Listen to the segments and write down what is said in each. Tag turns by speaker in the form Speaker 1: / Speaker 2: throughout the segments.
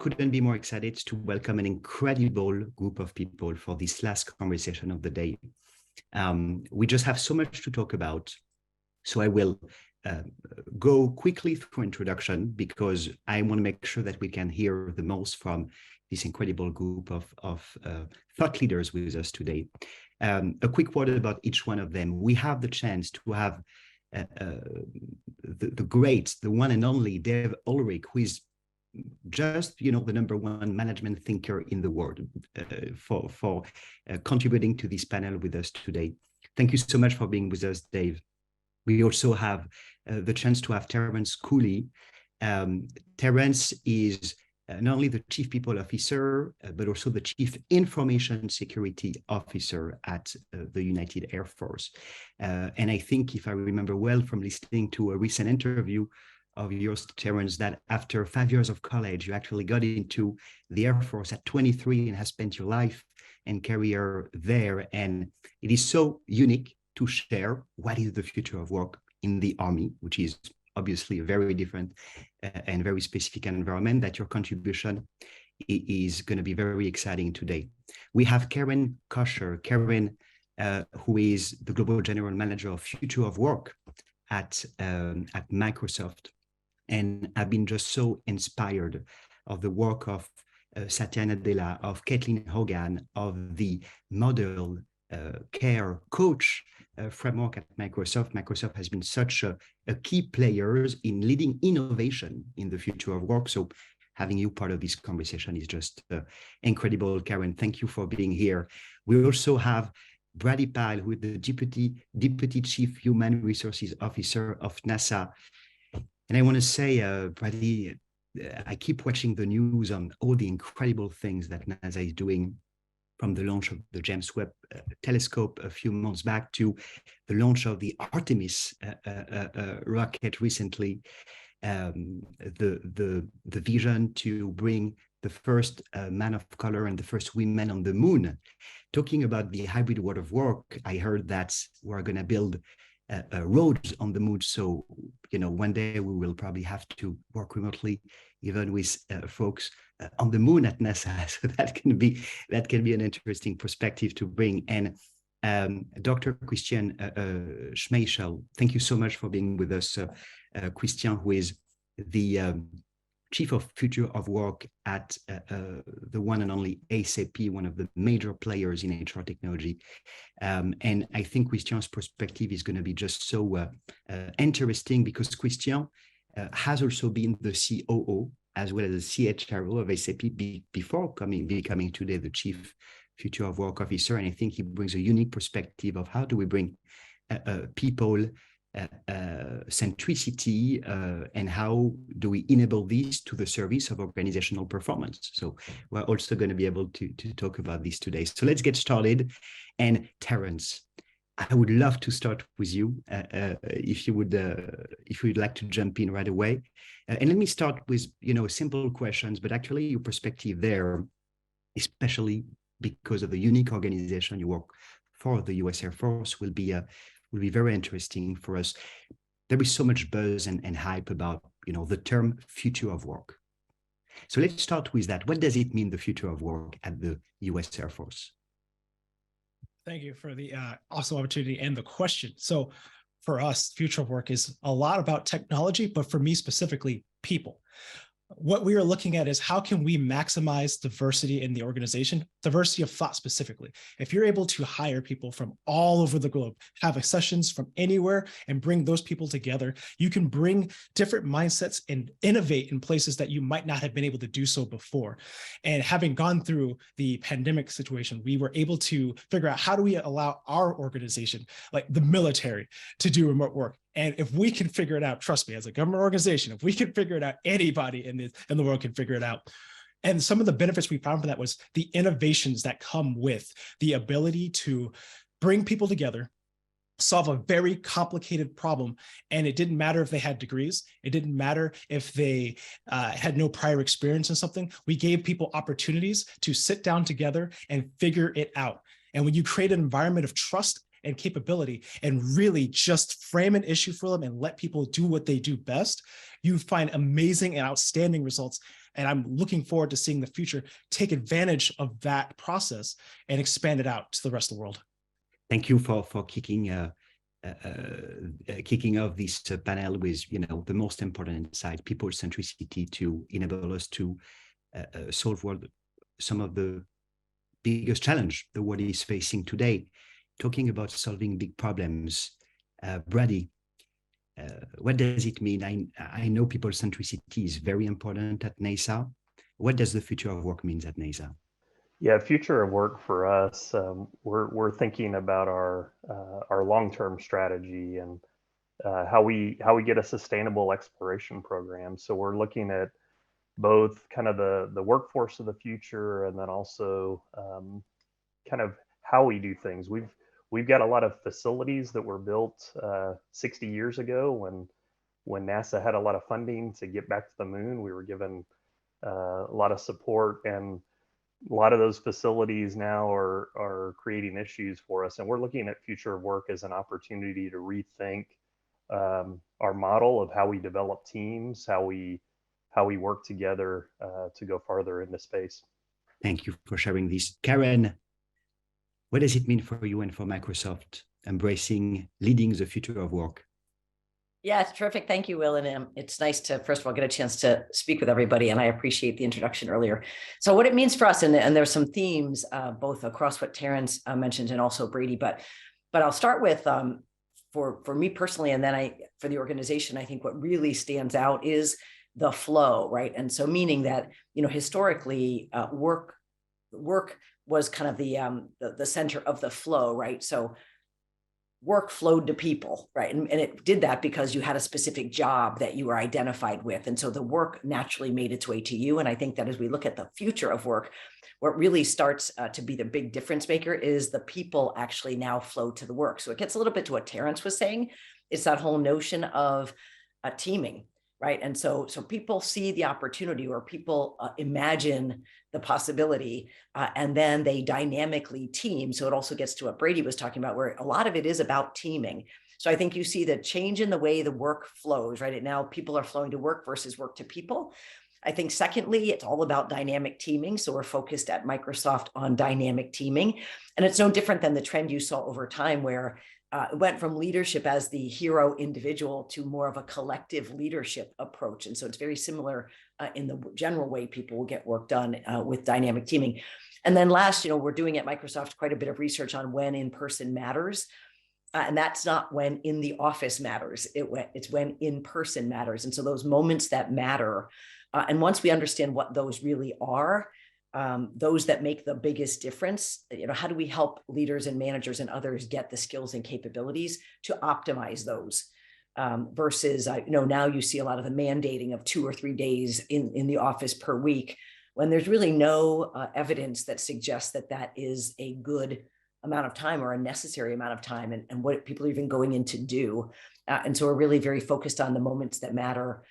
Speaker 1: couldn't be more excited to welcome an incredible group of people for this last conversation of the day. We just have so much to talk about, so I will go quickly through introduction because I want to make sure that we can hear the most from this incredible group of thought leaders with us today. A quick word about each one of them. We have the chance to have the great, the one and only Dave Ulrich, who is just, the number one management thinker in the world, for contributing to this panel with us today. Thank you so much for being with us, Dave. We also have the chance to have Terrance Cooley. Terrance is not only the Chief People Officer, but also the Chief Information Security Officer at the United Air Force. And I think, if I remember well from listening to a recent interview of yours, Terrance, that after 5 years of college, you actually got into the Air Force at 23 and have spent your life and career there. And it is so unique to share what is the future of work in the Army, which is obviously a very different and very specific environment, that your contribution is going to be very exciting today. We have Karen Kocher, who is the Global General Manager of Future of Work at Microsoft. And I've been just so inspired of the work of Satya Nadella, of Caitlin Hogan, of the model care coach framework at Microsoft. Microsoft has been such a key player in leading innovation in the future of work. So having you part of this conversation is just incredible, Karen. Thank you for being here. We also have Brady Pyle, who is the Deputy Chief Human Resources Officer of NASA. And I want to say, Brady, I keep watching the news on all the incredible things that NASA is doing, from the launch of the James Webb telescope a few months back to the launch of the Artemis rocket recently, the vision to bring the first man of color and the first women on the moon. Talking about the hybrid world of work, I heard that we're going to build roads on the moon. So, one day we will probably have to work remotely, even with folks on the moon at NASA. So that can be an interesting perspective to bring. And Dr. Christian Schmeichel, thank you so much for being with us, Christian, who is the Chief of Future of Work at the one and only AceUp, one of the major players in HR technology. And I think Christian's perspective is going to be just so interesting, because Christian has also been the COO as well as the CHRO of AceUp before becoming today the Chief Future of Work Officer. And I think he brings a unique perspective of how do we bring people centricity and how do we enable these to the service of organizational performance. So we're also going to be able to talk about this today. So let's get started. And Terrance, I would love to start with you, if you would like to jump in right away. And let me start with simple questions, but actually your perspective there, especially because of the unique organization you work for, the U.S. Air Force, will be very interesting for us. There is so much buzz and hype about the term future of work. So let's start with that. What does it mean, the future of work at the U.S. Air Force?
Speaker 2: Thank you for the awesome opportunity and the question. So for us, future of work is a lot about technology, but for me specifically, people. What we are looking at is how can we maximize diversity in the organization, diversity of thought specifically. If you're able to hire people from all over the globe, have sessions from anywhere and bring those people together, you can bring different mindsets and innovate in places that you might not have been able to do so before. And having gone through the pandemic situation, we were able to figure out how do we allow our organization, like the military, to do remote work. And if we can figure it out, trust me, as a government organization, if we can figure it out, anybody in the world can figure it out. And some of the benefits we found from that was the innovations that come with the ability to bring people together, solve a very complicated problem. And it didn't matter if they had degrees. It didn't matter if they had no prior experience in something. We gave people opportunities to sit down together and figure it out. And when you create an environment of trust and capability and really just frame an issue for them and let people do what they do best, you find amazing and outstanding results. And I'm looking forward to seeing the future take advantage of that process and expand it out to the rest of the world.
Speaker 1: Thank you for kicking off this panel with, you know, the most important insight, people centricity, to enable us to solve some of the biggest challenge the world is facing today. Talking about solving big problems, Brady, what does it mean? I know people centricity is very important at NASA. What does the future of work mean at NASA?
Speaker 3: Yeah, future of work for us, we're thinking about our long-term strategy and how we get a sustainable exploration program. So we're looking at both kind of the workforce of the future, and then also kind of how we do things. We've got a lot of facilities that were built 60 years ago when NASA had a lot of funding to get back to the moon. We were given a lot of support, and a lot of those facilities now are creating issues for us. And we're looking at future of work as an opportunity to rethink our model of how we develop teams, how we work together to go farther into space.
Speaker 1: Thank you for sharing this. Karen, what does it mean for you and for Microsoft leading the future of work?
Speaker 4: Yeah, it's terrific. Thank you, Will. And it's nice to, first of all, get a chance to speak with everybody. And I appreciate the introduction earlier. So what it means for us, and there's some themes both across what Terrance mentioned and also Brady, but I'll start with, for me personally, and then for the organization, I think what really stands out is the flow, right? And so meaning that, you know, historically work was kind of the center of the flow, right? So work flowed to people, right? And it did that because you had a specific job that you were identified with. And so the work naturally made its way to you. And I think that as we look at the future of work, what really starts to be the big difference maker is the people actually now flow to the work. So it gets a little bit to what Terrance was saying. It's that whole notion of teaming, right? And so people see the opportunity, or people imagine the possibility, and then they dynamically team. So it also gets to what Brady was talking about, where a lot of it is about teaming. So I think you see the change in the way the work flows, right? Now people are flowing to work versus work to people. I think secondly, it's all about dynamic teaming. So we're focused at Microsoft on dynamic teaming. And it's no different than the trend you saw over time, where it went from leadership as the hero individual to more of a collective leadership approach. And so it's very similar in the general way people will get work done with dynamic teaming. And then last, we're doing at Microsoft quite a bit of research on when in-person matters. And that's not when in the office matters. It's when in-person matters. And so those moments that matter. And once we understand what those really are, those that make the biggest difference, how do we help leaders and managers and others get the skills and capabilities to optimize those versus, now you see a lot of the mandating of 2 or 3 days in the office per week, when there's really no evidence that suggests that that is a good amount of time or a necessary amount of time, and what people are even going in to do. And so we're really very focused on the moments that matter,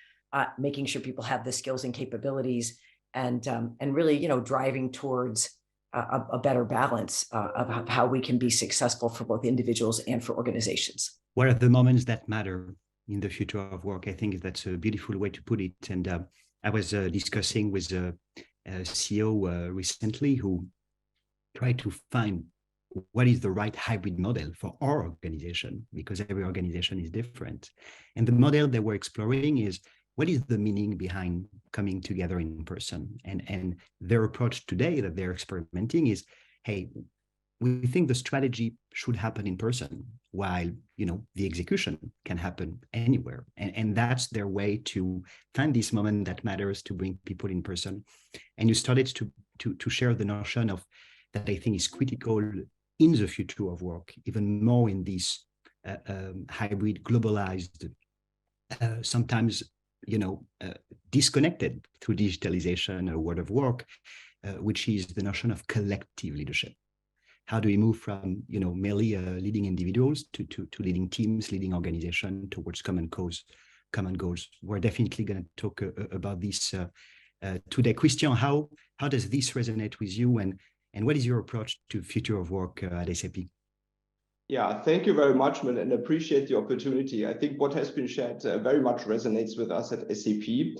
Speaker 4: making sure people have the skills and capabilities, and really, driving towards a better balance of how we can be successful for both individuals and for organizations.
Speaker 1: What are the moments that matter in the future of work? I think that's a beautiful way to put it. And I was discussing with a CEO recently who tried to find what is the right hybrid model for our organization, because every organization is different. And the model that we're exploring is, what is the meaning behind coming together in person? And their approach today that they're experimenting is, hey, we think the strategy should happen in person, while the execution can happen anywhere. And that's their way to find this moment that matters, to bring people in person. And you started to share the notion of that I think is critical in the future of work, even more in this hybrid, globalized, sometimes disconnected through digitalization or world of work, which is the notion of collective leadership. How do we move from merely leading individuals to leading teams, leading organizations towards common goals? We're definitely going to talk about this today. Christian, how does this resonate with you, and what is your approach to future of work at SAP?
Speaker 5: Yeah, thank you very much, Min, and appreciate the opportunity. I think what has been shared very much resonates with us at SAP.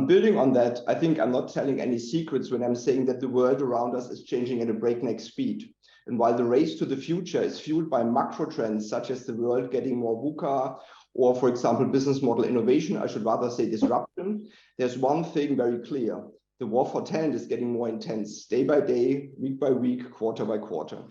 Speaker 5: Building on that, I think I'm not telling any secrets when I'm saying that the world around us is changing at a breakneck speed. And while the race to the future is fueled by macro trends, such as the world getting more VUCA, or for example, business model innovation, I should rather say disruption, there's one thing very clear. The war for talent is getting more intense, day by day, week by week, quarter by quarter.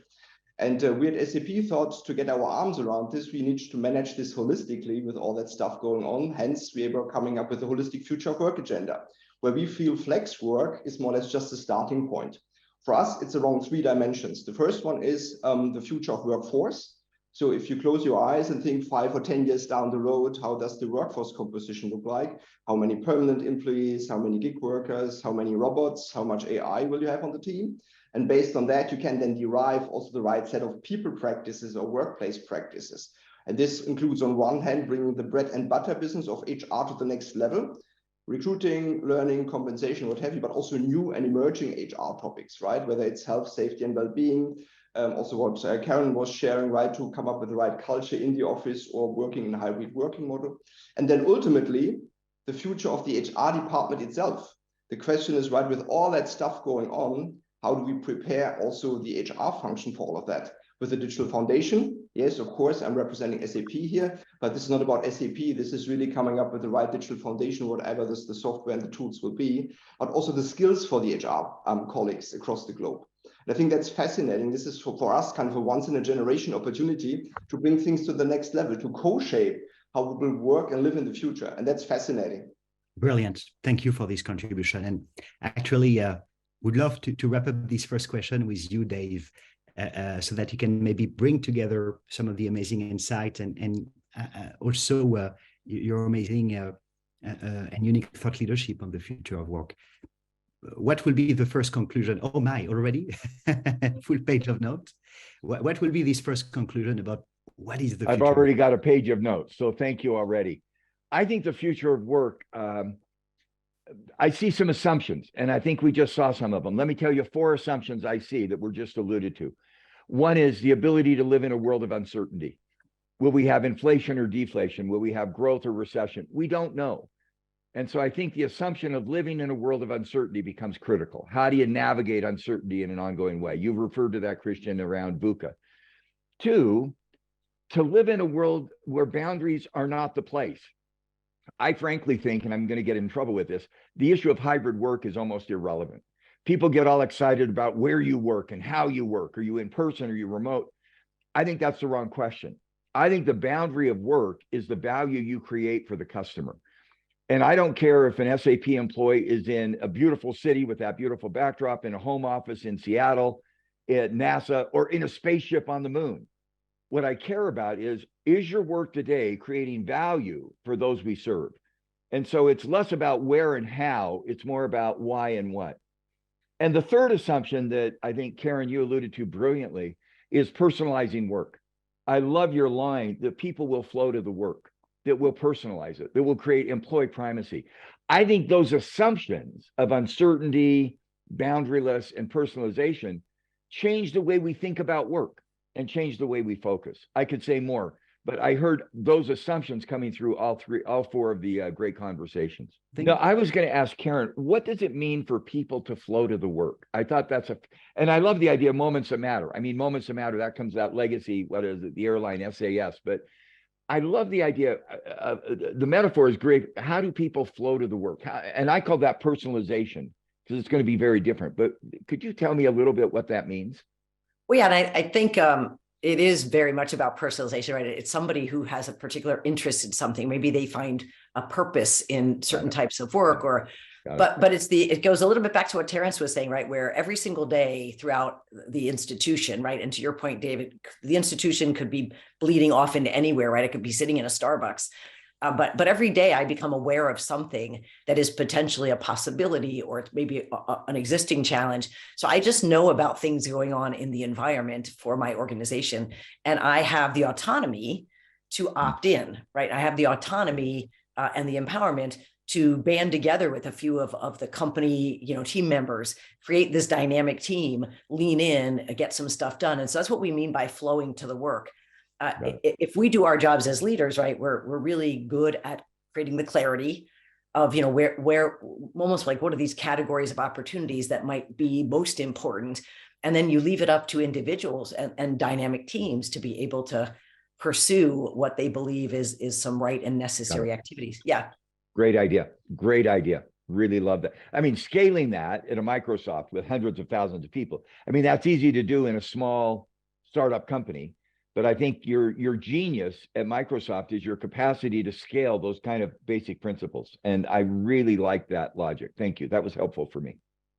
Speaker 5: And we at SAP thought to get our arms around this, we need to manage this holistically with all that stuff going on. Hence, we were coming up with a holistic future of work agenda, where we feel flex work is more or less just a starting point. For us, it's around 3 dimensions. The first one is the future of workforce. So if you close your eyes and think 5 or 10 years down the road, how does the workforce composition look like? How many permanent employees, how many gig workers, how many robots, how much AI will you have on the team? And based on that, you can then derive also the right set of people practices or workplace practices. And this includes, on one hand, bringing the bread and butter business of HR to the next level, recruiting, learning, compensation, what have you, but also new and emerging HR topics, right? Whether it's health, safety, and well-being, also what Karen was sharing, right, to come up with the right culture in the office or working in a hybrid working model. And then ultimately, the future of the HR department itself. The question is, right, with all that stuff going on, how do we prepare also the HR function for all of that? With a digital foundation, yes, of course, I'm representing SAP here, but this is not about SAP. This is really coming up with the right digital foundation, whatever the software and the tools will be, but also the skills for the HR colleagues across the globe. And I think that's fascinating. This is for us kind of a once in a generation opportunity to bring things to the next level, to co-shape how we will work and live in the future. And that's fascinating.
Speaker 1: Brilliant. Thank you for this contribution. And actually, would love to wrap up this first question with you, Dave, so that you can maybe bring together some of the amazing insight and also your amazing and unique thought leadership on the future of work. What will be the first conclusion? Oh my, already? Full page of notes. What will be this first conclusion about what is the future?
Speaker 6: I've already got a page of notes, so thank you already. I think the future of work, I see some assumptions, and I think we just saw some of them. Let me tell you 4 assumptions I see that were just alluded to. One is the ability to live in a world of uncertainty. Will we have inflation or deflation? Will we have growth or recession? We don't know. And so I think the assumption of living in a world of uncertainty becomes critical. How do you navigate uncertainty in an ongoing way? You've referred to that, Christian, around VUCA. 2, to live in a world where boundaries are not the place. I frankly think, and I'm going to get in trouble with this, the issue of hybrid work is almost irrelevant. People get all excited about where you work and how you work. Are you in person? Are you remote? I think that's the wrong question. I think the boundary of work is the value you create for the customer. And I don't care if an SAP employee is in a beautiful city with that beautiful backdrop, in a home office in Seattle, at NASA, or in a spaceship on the moon. What I care about is your work today creating value for those we serve? And so it's less about where and how, it's more about why and what. And the third assumption that I think, Karen, you alluded to brilliantly is personalizing work. I love your line that people will flow to the work, that will personalize it, that will create employee primacy. I think those assumptions of uncertainty, boundaryless, and personalization change the way we think about work and change the way we focus. I could say more, but I heard those assumptions coming through all 4 of the great conversations. Now, I was going to ask Karen, what does it mean for people to flow to the work? I thought and I love the idea of moments that matter. I mean, moments that matter, that comes out legacy, what is it, the airline SAS, but I love the idea, the metaphor is great. How do people flow to the work? And I call that personalization, because it's going to be very different, but could you tell me a little bit what that means?
Speaker 4: Well, yeah, and I think it is very much about personalization, right? It's somebody who has a particular interest in something. Maybe they find a purpose in certain types of work, or but it goes a little bit back to what Terrance was saying, right? Where every single day throughout the institution, right? And to your point, David, the institution could be bleeding off into anywhere, right? It could be sitting in a Starbucks. But every day I become aware of something that is potentially a possibility, or maybe an existing challenge. So I just know about things going on in the environment for my organization, and I have the autonomy to opt in, right? I have the autonomy and the empowerment to band together with a few of the company, team members, create this dynamic team, lean in, get some stuff done. And so that's what we mean by flowing to the work. if we do our jobs as leaders, right, we're really good at creating the clarity of, you know, where almost like what are these categories of opportunities that might be most important. And then you leave it up to individuals and dynamic teams to be able to pursue what they believe is some right and necessary activities. Yeah.
Speaker 6: Great idea. Great idea. Really love that. I mean, scaling that at a Microsoft with hundreds of thousands of people. I mean, that's easy to do in a small startup company, but I think your genius at Microsoft is your capacity to scale those kind of basic principles. And I really like that logic. Thank you. That was helpful for me.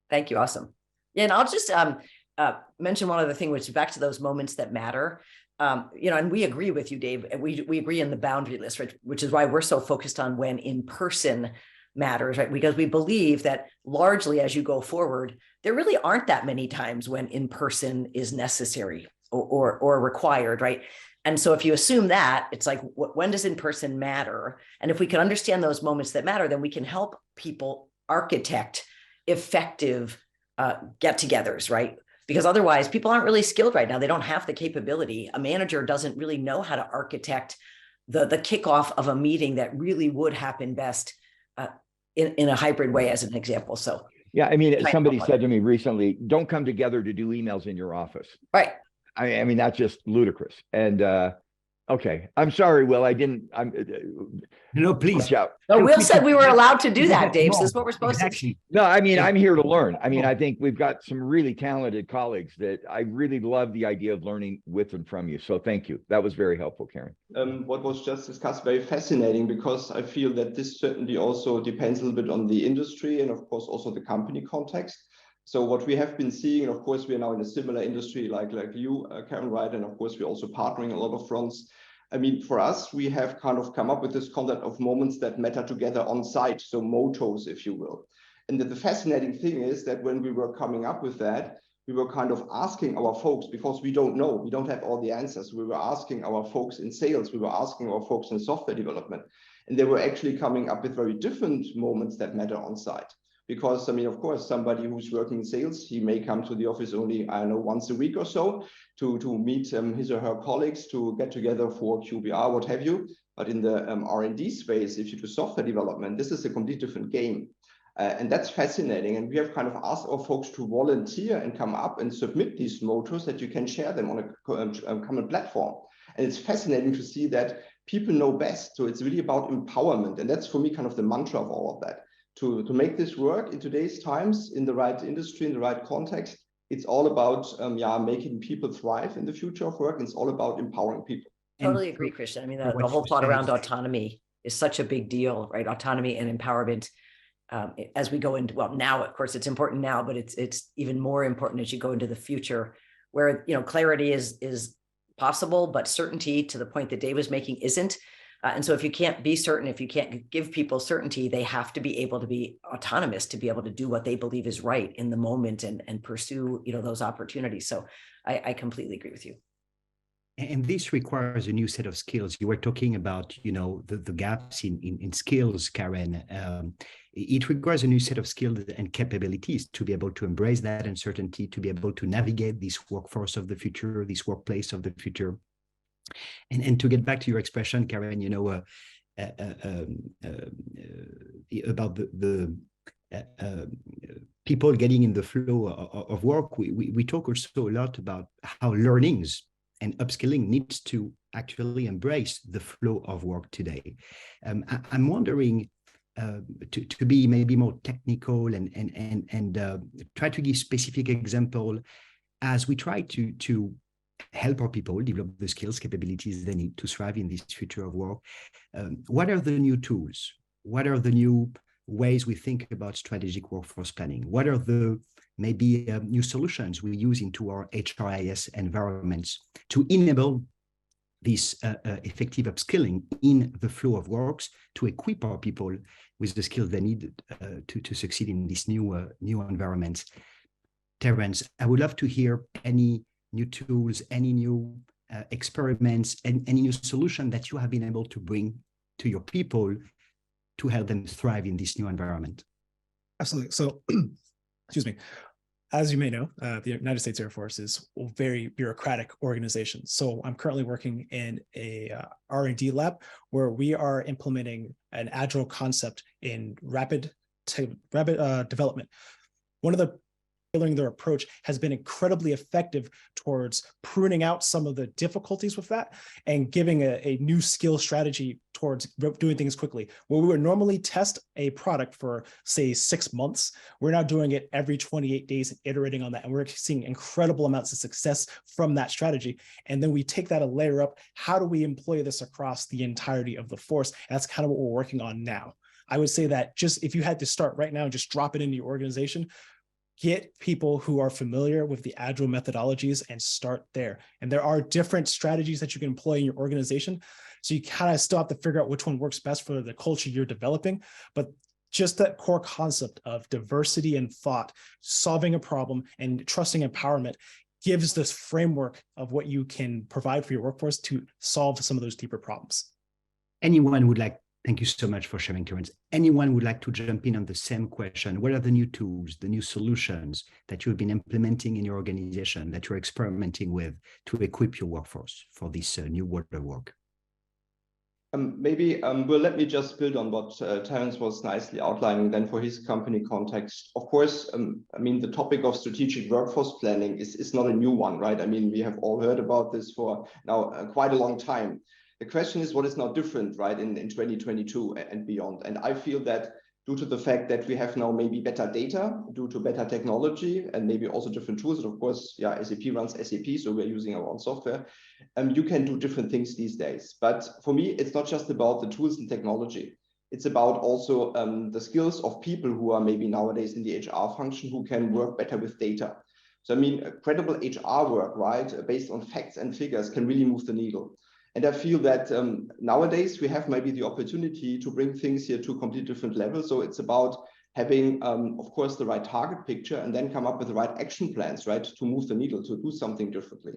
Speaker 6: Thank
Speaker 4: you. Awesome. Yeah, and I'll just mention one other thing, which is back to those moments that matter. You know, and we agree with you, Dave. We agree in the boundary list, right? Which is why we're so focused on when in person matters, right? Because we believe that largely as you go forward, there really aren't that many times when in person is necessary or required, right? And so if you assume that, it's like, when does in person matter? And if we can understand those moments that matter, then we can help people architect effective get-togethers, right? Because otherwise people aren't really skilled right now. They don't have the capability. A manager doesn't really know how to architect the kickoff of a meeting that really would happen best in a hybrid way, as an example. So yeah, I mean, somebody said to me recently, don't come together to do emails in your office. Right. I mean, that's just ludicrous. And okay, I'm sorry, Will.
Speaker 1: No, please.
Speaker 4: No, Will said we were allowed to do that, Dave. So this is what we're supposed to.
Speaker 6: No, I mean, I'm here to learn. I mean, I think we've got some really talented colleagues that I really love the idea of learning with and from you. So thank you. That was very helpful, Karen.
Speaker 5: What was just discussed, very fascinating, because I feel that this certainly also depends a little bit on the industry and of course also the company context. So what we have been seeing, and of course we are now in a similar industry like you, Karen, right? And of course we're also partnering a lot of fronts. I mean, for us, we have kind of come up with this concept of moments that matter together on site, so motos, if you will. And the fascinating thing is that when we were coming up with that, we were kind of asking our folks, because we don't know, we don't have all the answers. We were asking our folks in sales, we were asking our folks in software development, and they were actually coming up with very different moments that matter on site. Because, I mean, of course, somebody who's working in sales, he may come to the office only, I don't know, once a week or so to meet his or her colleagues, to get together for QBR, what have you. But in the R&D space, if you do software development, this is a completely different game. And that's fascinating. And we have kind of asked our folks to volunteer and come up and submit these motors that you can share them on a common platform. And it's fascinating to see that people know best. So it's really about empowerment. And that's for me kind of the mantra of all of that. To make this work in today's times, in the right industry, in the right context, it's all about making people thrive in the future of work. And it's all about empowering people.
Speaker 4: Totally agree, Christian. I mean, the whole thought around autonomy is such a big deal, right? Autonomy and empowerment as we go into, well, now, of course, it's important now, but it's even more important as you go into the future, where, you know, clarity is possible, but certainty, to the point that Dave was making, isn't. And so if you can't be certain, if you can't give people certainty, they have to be able to be autonomous, to be able to do what they believe is right in the moment and pursue, you know, those opportunities. So I completely agree with you.
Speaker 1: And this requires a new set of skills. You were talking about, you know, the gaps in skills, Karen. It requires a new set of skills and capabilities to be able to embrace that uncertainty, to be able to navigate this workforce of the future, this workplace of the future. And to get back to your expression, Karen, you know, about the people getting in the flow of work, we talk also a lot about how learnings and upskilling needs to actually embrace the flow of work today. I'm wondering, to be maybe more technical and try to give specific example as we try to help our people develop the skills, capabilities they need to thrive in this future of work. What are the new tools? What are the new ways we think about strategic workforce planning? What are the maybe new solutions we use into our HRIS environments to enable this effective upskilling in the flow of works, to equip our people with the skills they need to succeed in this new environments? Terrance, I would love to hear any new tools, any new experiments, and any new solution that you have been able to bring to your people to help them thrive in this new environment.
Speaker 2: Absolutely. So, excuse me. As you may know, the United States Air Force is a very bureaucratic organization. So I'm currently working in a R&D lab where we are implementing an agile concept in rapid development. One of the tailoring their approach has been incredibly effective towards pruning out some of the difficulties with that and giving a new skill strategy towards doing things quickly. Where we would normally test a product for, say, 6 months, we're now doing it every 28 days and iterating on that. And we're seeing incredible amounts of success from that strategy. And then we take that a layer up. How do we employ this across the entirety of the force? And that's kind of what we're working on now. I would say that just if you had to start right now and just drop it into your organization, get people who are familiar with the agile methodologies and start there. And there are different strategies that you can employ in your organization. So you kind of still have to figure out which one works best for the culture you're developing. But just that core concept of diversity and thought, solving a problem and trusting empowerment gives this framework of what you can provide for your workforce to solve some of those deeper problems.
Speaker 1: Anyone would like, thank you so much for sharing, Terrance. Anyone would like to jump in on the same question? What are the new tools, the new solutions that you've been implementing in your organization, that you're experimenting with to equip your workforce for this new world of work?
Speaker 5: Well, let me just build on what Terrance was nicely outlining then for his company context. Of course, I mean, the topic of strategic workforce planning is not a new one, right? I mean, we have all heard about this for now quite a long time. The question is what is now different, right, in 2022 and beyond. And I feel that due to the fact that we have now maybe better data, due to better technology, and maybe also different tools. And of course, yeah, SAP runs SAP, so we're using our own software. You can do different things these days. But for me, it's not just about the tools and technology. It's about also the skills of people who are maybe nowadays in the HR function who can work better with data. So I mean, credible HR work, right, based on facts and figures can really move the needle. And I feel that nowadays we have maybe the opportunity to bring things here to a completely different level. So it's about having, of course, the right target picture and then come up with the right action plans, right, to move the needle, to do something differently.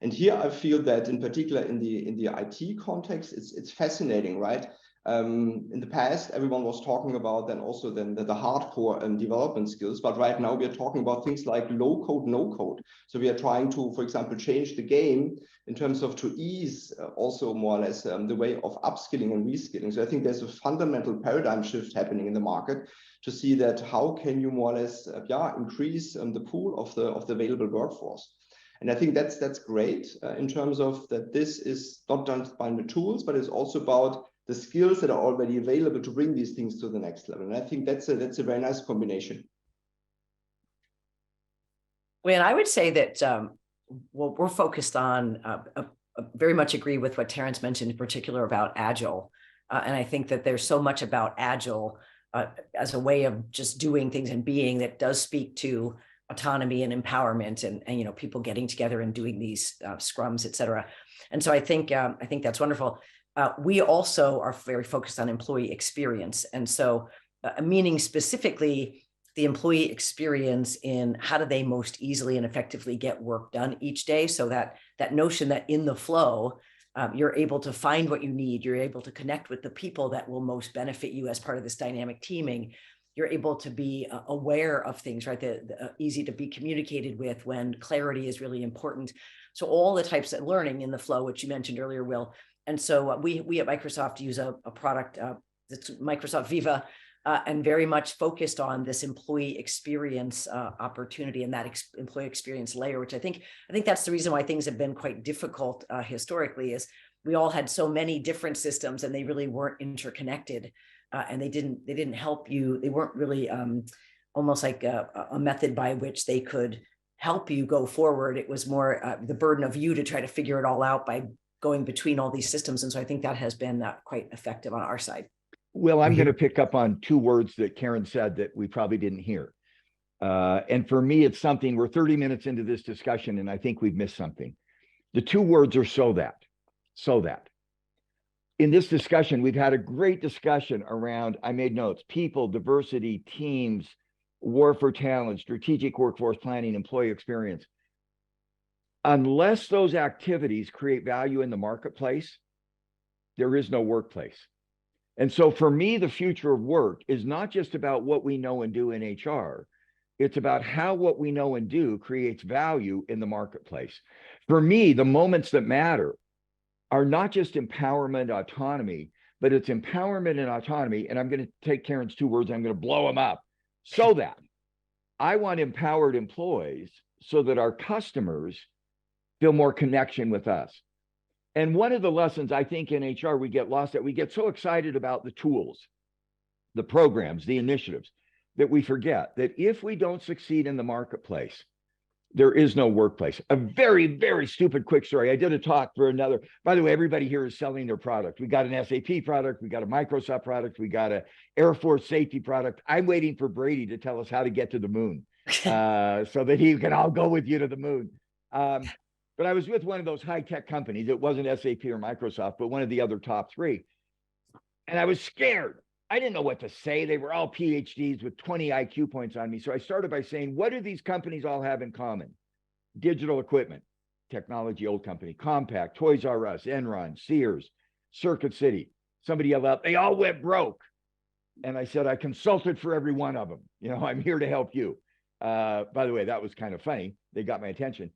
Speaker 5: And here I feel that in particular in the IT context, it's fascinating, right? In the past, everyone was talking about the hardcore development skills, but right now we are talking about things like low code, no code. So we are trying to, for example, change the game in terms of to ease also more or less the way of upskilling and reskilling. So I think there's a fundamental paradigm shift happening in the market to see that how can you more or less increase the pool of the available workforce. And I think that's great in terms of that this is not done by the tools, but it's also about the skills that are already available to bring these things to the next level. And I think that's a very nice combination.
Speaker 4: Well, I would say that we're focused on, very much agree with what Terrance mentioned in particular about Agile. And I think that there's so much about Agile as a way of just doing things and being that does speak to autonomy and empowerment and you know, people getting together and doing these scrums, et cetera. And so I think that's wonderful. We also are very focused on employee experience. And so meaning specifically the employee experience in how do they most easily and effectively get work done each day. So that notion that in the flow, you're able to find what you need, you're able to connect with the people that will most benefit you as part of this dynamic teaming. You're able to be aware of things, right? Easy to be communicated with when clarity is really important. So all the types of learning in the flow, which you mentioned earlier, Will. And so we at Microsoft use a product that's Microsoft Viva and very much focused on this employee experience opportunity and that employee experience layer, which I think that's the reason why things have been quite difficult historically is we all had so many different systems and they really weren't interconnected and they didn't help you. They weren't really almost like a method by which they could help you go forward. It was more the burden of you to try to figure it all out by going between all these systems. And so I think that has been quite effective on our side.
Speaker 6: Well, I'm going to pick up on two words that Karen said that we probably didn't hear. And for me, it's something, we're 30 minutes into this discussion, and I think we've missed something. The two words are so that. In this discussion, we've had a great discussion around, I made notes, people, diversity, teams, war for talent, strategic workforce planning, employee experience. Unless those activities create value in the marketplace, there is no workplace. And so for me, the future of work is not just about what we know and do in HR, It's about how what we know and do creates value in the marketplace. For me, the moments that matter are not just empowerment, autonomy, but it's empowerment and autonomy. And I'm going to take Terrance 2 words, I'm going to blow them up. So that I want empowered employees so that our customers feel more connection with us. And one of the lessons I think in HR we get lost at, we get so excited about the tools, the programs, the initiatives, that we forget that if we don't succeed in the marketplace, there is no workplace. A very, very stupid quick story. I did a talk for another, by the way, everybody here is selling their product. We got an SAP product, we got a Microsoft product, we got an Air Force safety product. I'm waiting for Brady to tell us how to get to the moon so that he can all go with you to the moon. But I was with one of those high-tech companies. It wasn't SAP or Microsoft, but one of the other top 3. And I was scared. I didn't know what to say. They were all PhDs with 20 IQ points on me. So I started by saying, what do these companies all have in common? Digital equipment, technology, old company, Compaq, Toys R Us, Enron, Sears, Circuit City. Somebody yelled out, they all went broke. And I said, I consulted for every one of them. You know, I'm here to help you. By the way, that was kind of funny. They got my attention.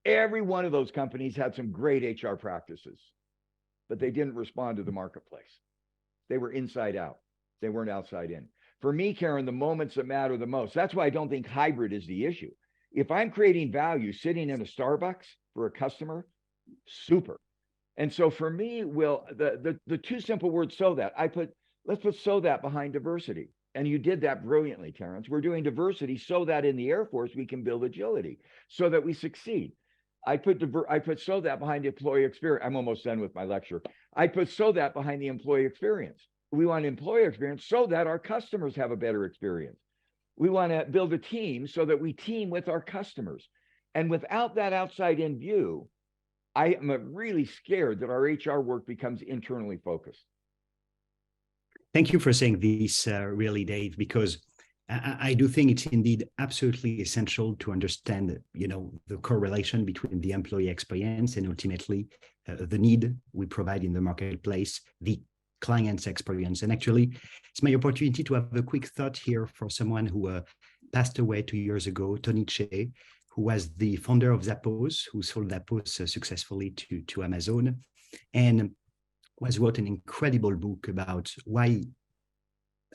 Speaker 6: Every one of those companies had some great HR practices, but they didn't respond to the marketplace. They were inside out. They weren't outside in. For me, Karen, the moments that matter the most, that's why I don't think hybrid is the issue. If I'm creating value sitting in a Starbucks for a customer, super. And so for me, Will, the 2 simple words, so that, let's put so that behind diversity. And you did that brilliantly, Terrance. We're doing diversity so that in the Air Force, we can build agility so that we succeed. I put so that behind the employee experience. I'm almost done with my lecture. I put so that behind the employee experience. We want employee experience so that our customers have a better experience. We want to build a team so that we team with our customers. And without that outside in view, I am really scared that our HR work becomes internally focused.
Speaker 1: Thank you for saying this, really, Dave, because I do think it's indeed absolutely essential to understand, you know, the correlation between the employee experience and ultimately the need we provide in the marketplace, the client's experience. And actually, it's my opportunity to have a quick thought here for someone who passed away 2 years ago, Tony Che, who was the founder of Zappos, who sold Zappos successfully to Amazon, and wrote an incredible book about why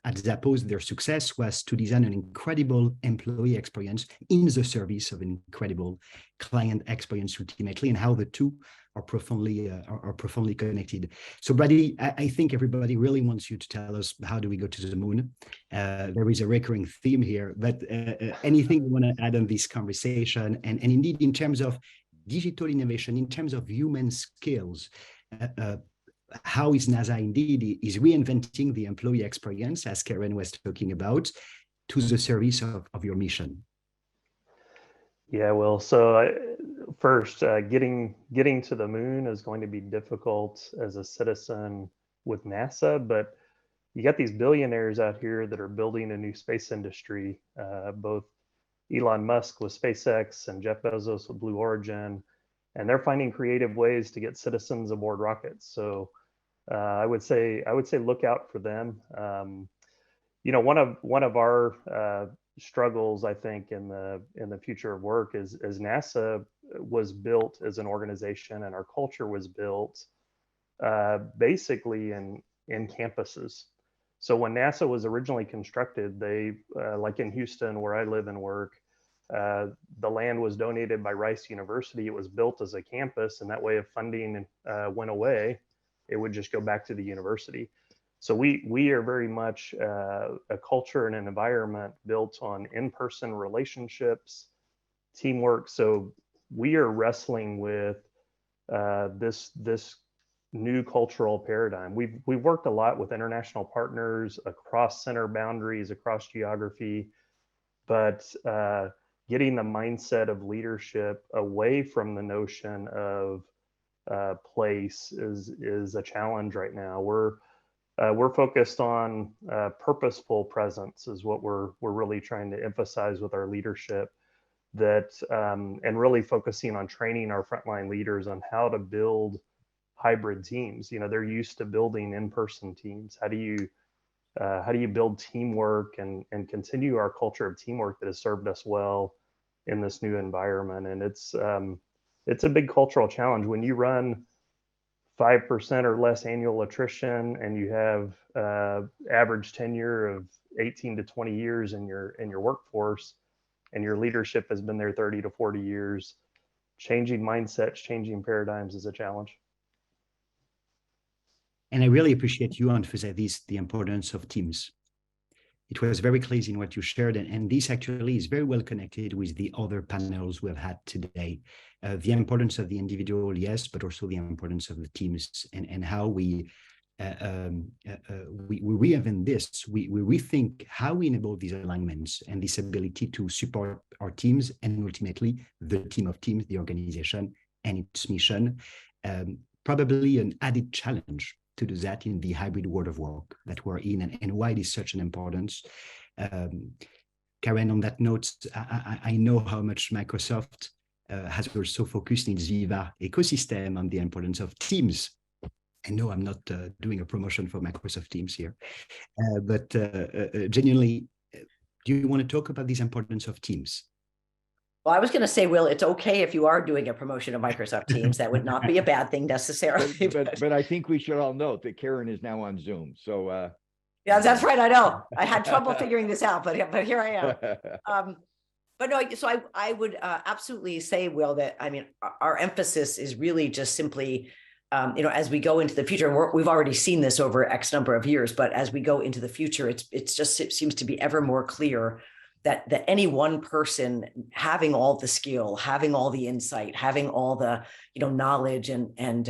Speaker 1: at Zappos their success was to design an incredible employee experience in the service of an incredible client experience ultimately, and how the two are profoundly connected. So Brady, I think everybody really wants you to tell us, how do we go to the moon? There is a recurring theme here, but anything you want to add on this conversation, and indeed in terms of digital innovation, in terms of human skills, how is NASA indeed is reinventing the employee experience, as Karen was talking about, to the service of your mission?
Speaker 3: Yeah, well, so first, getting to the moon is going to be difficult as a citizen with NASA, but you got these billionaires out here that are building a new space industry, both Elon Musk with SpaceX and Jeff Bezos with Blue Origin, and they're finding creative ways to get citizens aboard rockets. So I would say look out for them. You know, one of our struggles, I think, in the future of work is NASA was built as an organization, and our culture was built basically in campuses. So when NASA was originally constructed, they like in Houston, where I live and work, the land was donated by Rice University. It was built as a campus, and that way, if funding went away, it would just go back to the university. So we are very much a culture and an environment built on in-person relationships, teamwork. So we are wrestling with this new cultural paradigm. We've worked a lot with international partners across center boundaries, across geography, but getting the mindset of leadership away from the notion of place is a challenge right now. We're focused on purposeful presence is what we're really trying to emphasize with our leadership, that and really focusing on training our frontline leaders on how to build hybrid teams. You know, they're used to building in-person teams. How do you How do you build teamwork and continue our culture of teamwork that has served us well in this new environment? And it's a big cultural challenge when you run 5% or less annual attrition, and you have average tenure of 18 to 20 years in your workforce, and your leadership has been there 30 to 40 years. Changing mindsets, changing paradigms is a challenge.
Speaker 1: And I really appreciate you emphasizing the importance of teams. It was very clear in what you shared, and this actually is very well connected with the other panels we've had today. The importance of the individual, yes, but also the importance of the teams, and how we reinvent this. We rethink how we enable these alignments and this ability to support our teams, and ultimately the team of teams, the organization and its mission. Probably an added challenge to do that in the hybrid world of work that we're in, and why it is such an importance. Karen, on that note, I know how much Microsoft has also focused in Viva ecosystem on the importance of teams. I know I'm not doing a promotion for Microsoft Teams here, but genuinely, do you want to talk about this importance of teams?
Speaker 4: Well, I was going to say, Will, it's okay if you are doing a promotion of Microsoft Teams. That would not be a bad thing necessarily.
Speaker 6: But I think we should all note that Karen is now on Zoom. So
Speaker 4: yeah, that's right. I know. I had trouble figuring this out, but here I am. But no, so I would absolutely say, Will, that I mean, our emphasis is really just simply, as we go into the future, and we've already seen this over X number of years, but as we go into the future, it seems to be ever more clear that any one person having all the skill, having all the insight, having all the knowledge and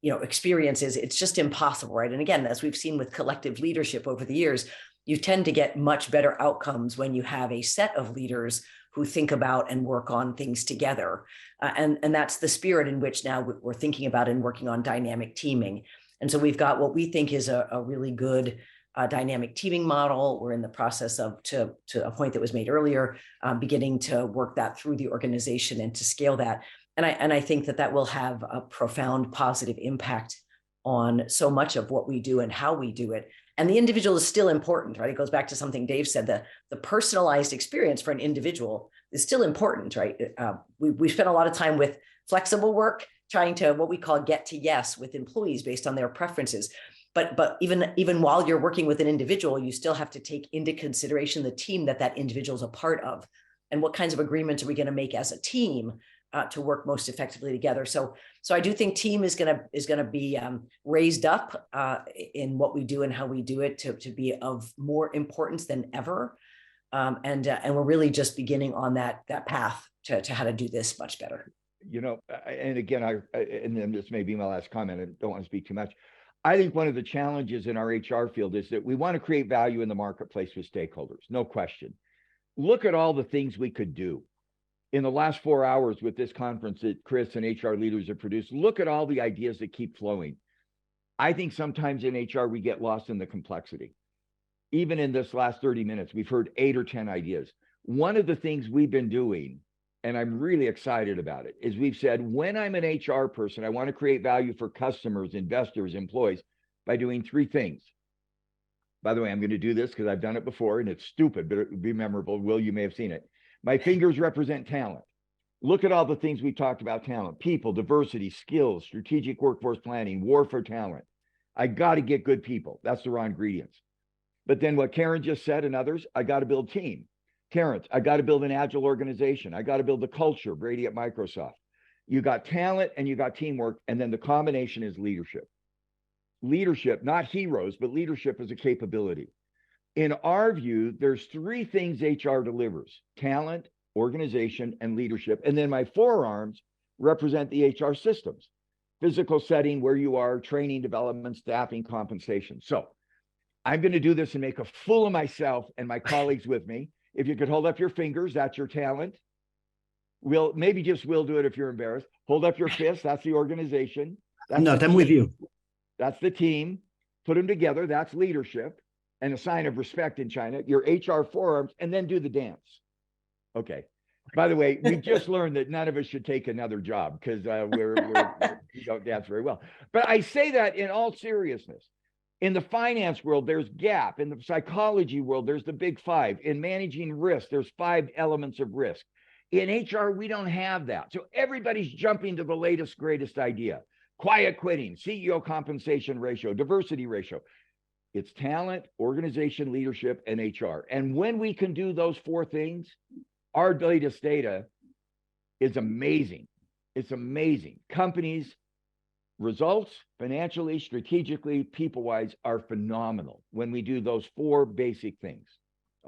Speaker 4: experiences, it's just impossible, right? And again, as we've seen with collective leadership over the years, you tend to get much better outcomes when you have a set of leaders who think about and work on things together. And that's the spirit in which now we're thinking about and working on dynamic teaming. And so we've got what we think is a really good dynamic teaming model. We're in the process of, to a point that was made earlier, beginning to work that through the organization and to scale that. And I think that will have a profound positive impact on so much of what we do and how we do it. And the individual is still important, right? It goes back to something Dave said, the personalized experience for an individual is still important, right? We spent a lot of time with flexible work, trying to what we call get to yes with employees based on their preferences. But even while you're working with an individual, you still have to take into consideration the team that individual is a part of, and what kinds of agreements are we going to make as a team to work most effectively together. So I do think team is going to be raised up in what we do and how we do it to be of more importance than ever. And we're really just beginning on that path to how to do this much better.
Speaker 6: And again, and then this may be my last comment. I don't want to speak too much. I think one of the challenges in our HR field is that we want to create value in the marketplace with stakeholders, no question. Look at all the things we could do. In the last 4 hours with this conference that Chris and HR leaders have produced, look at all the ideas that keep flowing. I think sometimes in HR, we get lost in the complexity. Even in this last 30 minutes, we've heard 8 or 10 ideas. One of the things we've been doing, and I'm really excited about it, is we've said, when I'm an HR person, I want to create value for customers, investors, employees by doing 3 things. By the way, I'm going to do this because I've done it before and it's stupid, but it would be memorable. Will, you may have seen it. My fingers represent talent. Look at all the things we talked about: talent, people, diversity, skills, strategic workforce planning, war for talent. I got to get good people. That's the raw ingredients. But then what Karen just said and others, I got to build team. Terrance, I got to build an agile organization. I got to build the culture, Brady at Microsoft. You got talent and you got teamwork, and then the combination is leadership. Leadership, not heroes, but leadership is a capability. In our view, there's 3 things HR delivers: talent, organization, and leadership. And then my forearms represent the HR systems: physical setting, where you are, training, development, staffing, compensation. So I'm going to do this and make a fool of myself and my colleagues with me. If you could hold up your fingers, that's your talent. Will, maybe just Will do it if you're embarrassed. Hold up your fist, that's the organization.
Speaker 1: I'm with you.
Speaker 6: That's the team. Put them together, that's leadership. And a sign of respect in China, your HR forearms, and then do the dance. Okay. By the way, we just learned that none of us should take another job because we don't dance very well. But I say that in all seriousness. In the finance world, there's GAP. In the psychology world, there's the big five. In managing risk, there's 5 elements of risk. In HR, we don't have that. So everybody's jumping to the latest, greatest idea. Quiet quitting, CEO compensation ratio, diversity ratio. It's talent, organization, leadership, and HR. And when we can do those 4 things, our latest data is amazing. It's amazing. Companies' results, financially, strategically, people-wise, are phenomenal when we do those 4 basic things.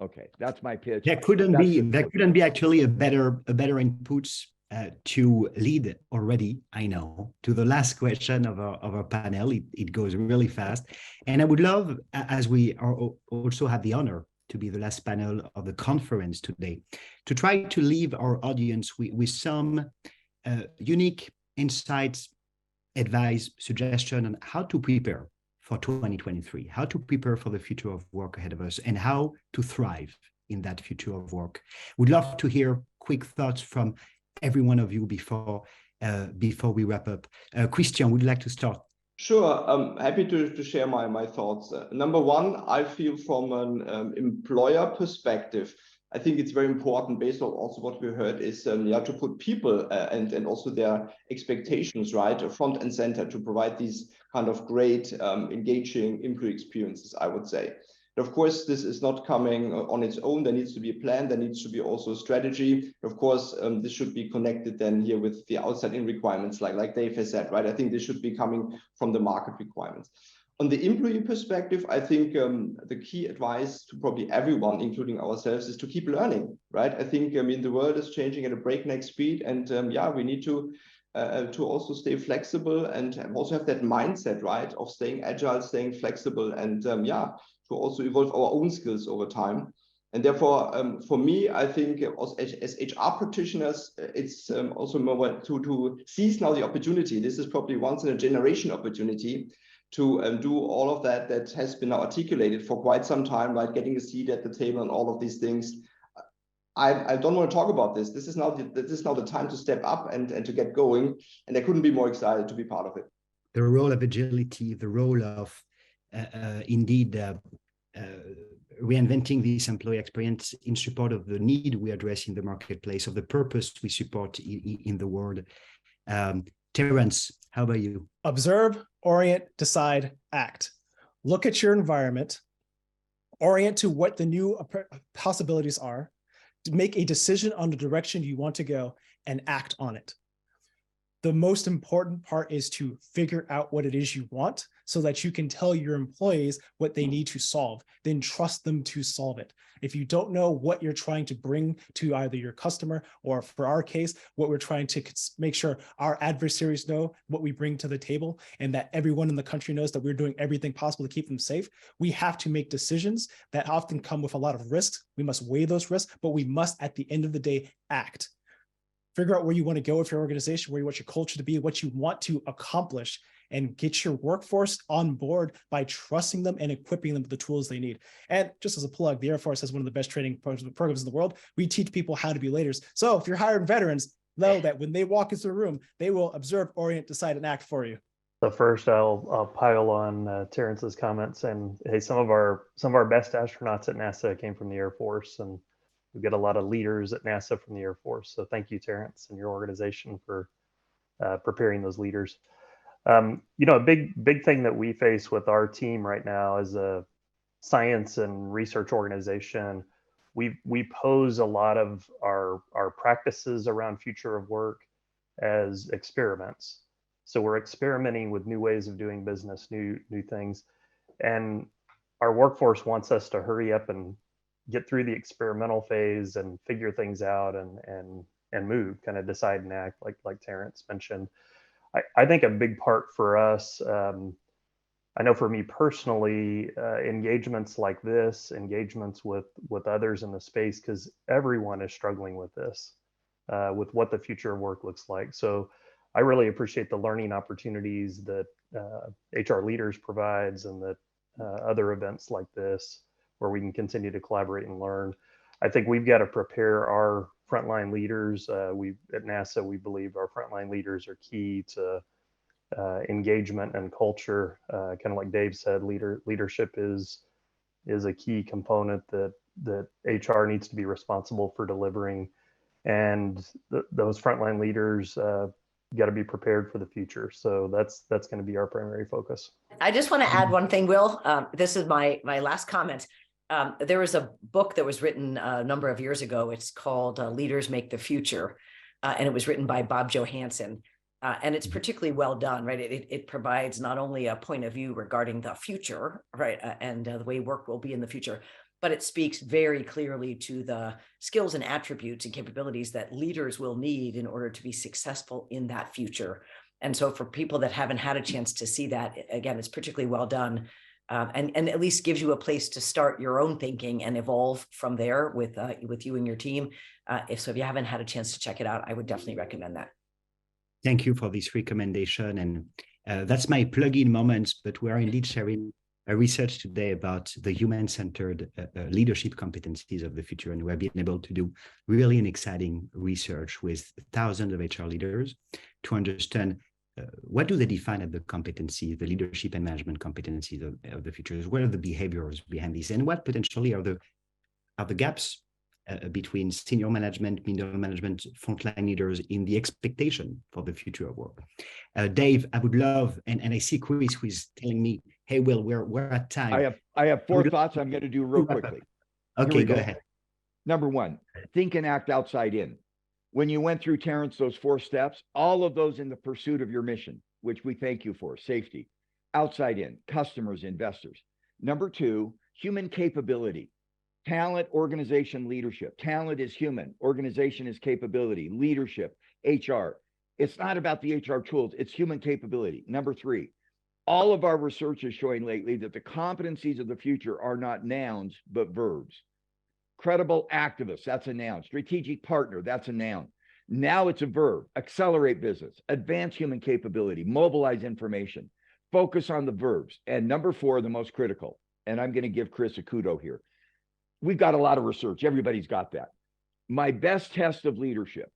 Speaker 6: Okay, that's my pitch.
Speaker 1: There couldn't be actually a better input to lead already, I know, to the last question of our panel. It goes really fast. And I would love, as we are also have the honor to be the last panel of the conference today, to try to leave our audience with some unique insights, advice, suggestion on how to prepare for 2023, how to prepare for the future of work ahead of us, and how to thrive in that future of work. We'd love to hear quick thoughts from every one of you before we wrap up. Christian, would you like to start?
Speaker 5: Sure, I'm happy to share my thoughts. Number one, I feel from an employer perspective, I think it's very important, based on also what we heard, is to put people and also their expectations right front and center to provide these kind of great, engaging employee experiences, I would say. Of course, this is not coming on its own. There needs to be a plan. There needs to be also a strategy. Of course, this should be connected then here with the outside-in requirements, like Dave has said, right? I think this should be coming from the market requirements. On the employee perspective, I think the key advice to probably everyone, including ourselves, is to keep learning, right? I think, the world is changing at a breakneck speed, and we need to also stay flexible and also have that mindset, right, of staying agile, staying flexible, and to also evolve our own skills over time. And therefore, for me, I think as HR practitioners, it's also more to seize now the opportunity. This is probably once in a generation opportunity to do all of that has been articulated for quite some time, like getting a seat at the table and all of these things. I don't want to talk about this. This is now the time to step up and to get going. And I couldn't be more excited to be part of it.
Speaker 1: The role of agility, the role of reinventing this employee experience in support of the need we address in the marketplace, of the purpose we support in the world. Terrance, how about you?
Speaker 2: Observe, orient, decide, act. Look at your environment, orient to what the new possibilities are, to make a decision on the direction you want to go, and act on it. The most important part is to figure out what it is you want so that you can tell your employees what they need to solve, then trust them to solve it. If you don't know what you're trying to bring to either your customer, or for our case, what we're trying to make sure our adversaries know what we bring to the table, and that everyone in the country knows that we're doing everything possible to keep them safe, we have to make decisions that often come with a lot of risks. We must weigh those risks, but we must, at the end of the day, act. Figure out where you want to go with your organization, where you want your culture to be, what you want to accomplish, and get your workforce on board by trusting them and equipping them with the tools they need. And just as a plug, the Air Force has one of the best training programs in the world. We teach people how to be leaders. So if you're hiring veterans, know that when they walk into the room, they will observe, orient, decide, and act for you.
Speaker 3: So first, I'll pile on Terrance's comments, and hey, some of our best astronauts at NASA came from the Air Force, and we get a lot of leaders at NASA from the Air Force. So thank you, Terrance, and your organization for preparing those leaders. A big thing that we face with our team right now as a science and research organization, we pose a lot of our practices around future of work as experiments. So we're experimenting with new ways of doing business, new things, and our workforce wants us to hurry up and get through the experimental phase and figure things out and move, kind of decide and act, like Terrance mentioned. I think a big part for us, I know for me personally, engagements like this, engagements with others in the space, because everyone is struggling with this, with what the future of work looks like. So I really appreciate the learning opportunities that HR Leaders provides, and that other events like this, where we can continue to collaborate and learn. I think we've got to prepare our frontline leaders. At NASA, we believe our frontline leaders are key to engagement and culture. Kind of like Dave said, leadership is a key component that HR needs to be responsible for delivering, and those frontline leaders got to be prepared for the future. So that's going to be our primary focus.
Speaker 4: I just want to add one thing, Will. This is my last comment. There was a book that was written a number of years ago. It's called Leaders Make the Future, and it was written by Bob Johansen. And it's particularly well done, right? It provides not only a point of view regarding the future, right, and the way work will be in the future, but it speaks very clearly to the skills and attributes and capabilities that leaders will need in order to be successful in that future. And so for people that haven't had a chance to see that, again, it's particularly well done, and at least gives you a place to start your own thinking and evolve from there with you and your team. If you haven't had a chance to check it out, I would definitely recommend that.
Speaker 1: Thank you for this recommendation. And that's my plug-in moment, but we are indeed sharing a research today about the human-centered leadership competencies of the future. And we have been able to do really an exciting research with thousands of HR leaders to understand what do they define as the competencies, the leadership and management competencies of the future? What are the behaviors behind this? And what potentially are the gaps between senior management, middle management, frontline leaders in the expectation for the future of work? Dave, I would love, and I see Chris who is telling me, hey, Will, we're at time.
Speaker 6: I have four thoughts I'm going to do real quickly.
Speaker 1: Okay, go ahead.
Speaker 6: Number one, think and act outside in. When you went through, Terrance, those 4 steps, all of those in the pursuit of your mission, which we thank you for, safety, outside in, customers, investors. Number 2, human capability. Talent, organization, leadership. Talent is human. Organization is capability. Leadership, HR. It's not about the HR tools. It's human capability. Number 3, all of our research is showing lately that the competencies of the future are not nouns, but verbs. Credible activist, that's a noun. Strategic partner, that's a noun. Now it's a verb. Accelerate business. Advance human capability. Mobilize information. Focus on the verbs. And number 4, the most critical, and I'm going to give Chris a kudo here. We've got a lot of research. Everybody's got that. My best test of leadership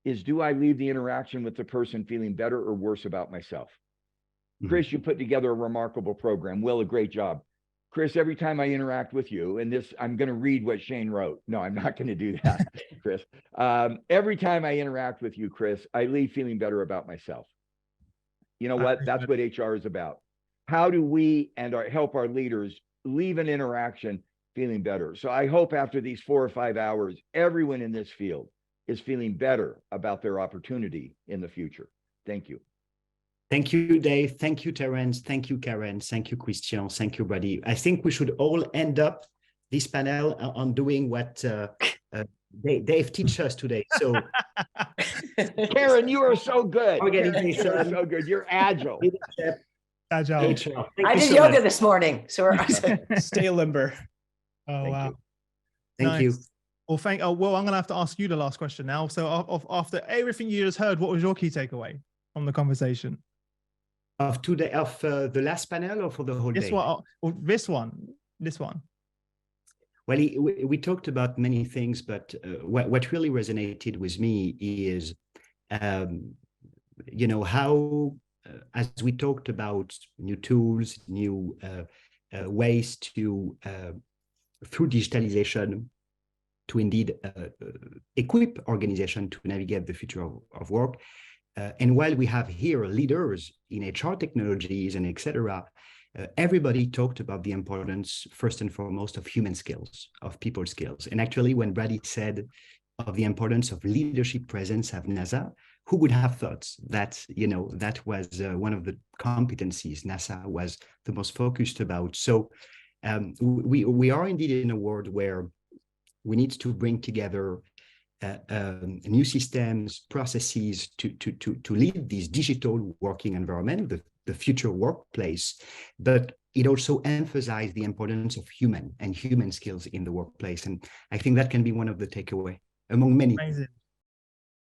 Speaker 6: is, do I leave the interaction with the person feeling better or worse about myself? Mm-hmm. Chris, you put together a remarkable program. Will, a great job. Chris, every time I interact with you, and this, I'm going to read what Shane wrote. No, I'm not going to do that, Chris. Every time I interact with you, Chris, I leave feeling better about myself. You know what? That's what HR is about. How do we help our leaders leave an interaction feeling better? So I hope after these 4 or 5 hours, everyone in this field is feeling better about their opportunity in the future. Thank you.
Speaker 1: Thank you, Dave. Thank you, Terrance. Thank you, Karen. Thank you, Christian. Thank you, Brady. I think we should all end up this panel on doing what Dave teaches us today. So,
Speaker 6: Karen, you are so good.
Speaker 1: Organization.
Speaker 6: You are so good. You're agile.
Speaker 2: Agile.
Speaker 4: I did yoga this morning, so
Speaker 2: stay limber. Oh,
Speaker 6: Thank
Speaker 2: wow.
Speaker 6: you.
Speaker 1: Thank you.
Speaker 2: Well, Will, I'm going to have to ask you the last question now. So after everything you just heard, what was your key takeaway from the conversation?
Speaker 1: Of today, of the last panel, or for the whole day?
Speaker 2: This one.
Speaker 1: Well, we talked about many things, but what really resonated with me is, how, as we talked about new tools, new ways to, through digitalization, to indeed equip organization to navigate the future of work. And while we have here leaders in HR technologies and et cetera, everybody talked about the importance, first and foremost, of human skills, of people skills. And actually, when Brady said of the importance of leadership presence at NASA, who would have thought that, that was one of the competencies NASA was the most focused about. So we are indeed in a world where we need to bring together new systems, processes to lead this digital working environment, the future workplace, but it also emphasized the importance of human skills in the workplace. And I think that can be one of the takeaway among many.
Speaker 2: Amazing.